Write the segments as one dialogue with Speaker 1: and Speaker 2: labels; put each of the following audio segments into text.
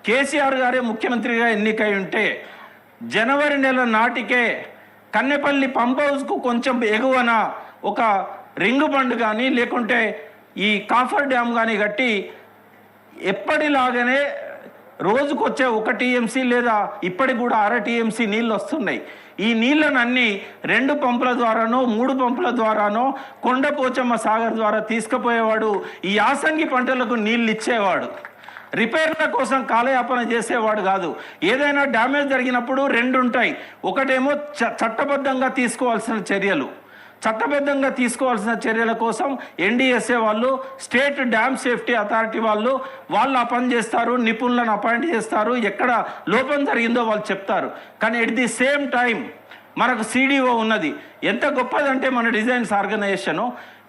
Speaker 1: కేసీఆర్ గారే ముఖ్యమంత్రిగా ఎన్నికై ఉంటే జనవరి నెల నాటికే కన్నెపల్లి పంప్ హౌస్కు కొంచెం ఎగువన ఒక రింగు బండ్ కానీ లేకుంటే ఈ కాఫర్ డ్యామ్ కానీ కట్టి ఎప్పటిలాగానే రోజుకొచ్చే 1 టీఎంసీ లేదా ఇప్పటికి కూడా 1/2 టీఎంసీ నీళ్ళు వస్తున్నాయి. ఈ నీళ్ళను అన్నీ 2 పంపుల ద్వారానో 3 పంపుల ద్వారానో కొండపోచమ్మ సాగర్ ద్వారా తీసుకుపోయేవాడు. ఈ యాసంగి పంటలకు నీళ్ళు ఇచ్చేవాడు. రిపేర్ల కోసం కాలయాపన చేసేవాడు కాదు. ఏదైనా డ్యామేజ్ జరిగినప్పుడు 2 ఉంటాయి. ఒకటేమో చట్టబద్ధంగా తీసుకోవాల్సిన చర్యలు. చట్టబద్ధంగా తీసుకోవాల్సిన చర్యల కోసం ఎన్డీఎస్ఏ వాళ్ళు, స్టేట్ డ్యామ్ సేఫ్టీ అథారిటీ వాళ్ళు ఆ పని చేస్తారు, నిపుణులను అపాయింట్ చేస్తారు, ఎక్కడ లోపం జరిగిందో వాళ్ళు చెప్తారు. కానీ ఎట్ ది సేమ్ టైం మనకు సిడిఓ ఉన్నది. ఎంత గొప్పదంటే మన డిజైన్స్ ఆర్గనైజేషను.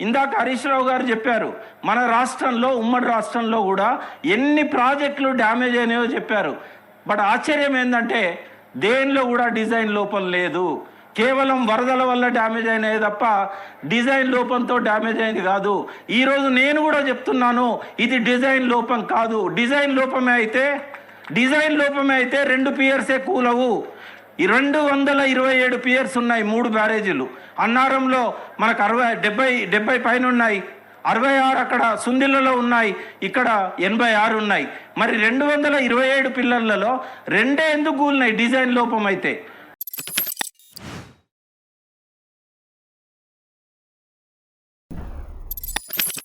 Speaker 1: ఇందాక హరీష్ రావు గారు చెప్పారు, మన రాష్ట్రంలో, ఉమ్మడి రాష్ట్రంలో కూడా ఎన్ని ప్రాజెక్టులు డ్యామేజ్ అయినాయో చెప్పారు. బట్ ఆశ్చర్యం ఏంటంటే దేనిలో కూడా డిజైన్ లోపం లేదు. కేవలం వరదల వల్ల డ్యామేజ్ అయినాయి తప్ప డిజైన్ లోపంతో డ్యామేజ్ అయింది కాదు. ఈరోజు నేను కూడా చెప్తున్నాను, ఇది డిజైన్ లోపం కాదు. డిజైన్ లోపమే అయితే 2 పియర్సే కూలవు. 227 పియర్స్ ఉన్నాయి, 3 బ్యారేజీలు. అన్నారంలో మనకు 70 పైన ఉన్నాయి, 66 అక్కడ సుందిళ్ళలో ఉన్నాయి, ఇక్కడ 86 ఉన్నాయి. మరి 227 పిల్లర్లలో 2 ఎందుకు కూలినాయి డిజైన్ లోపం అయితే?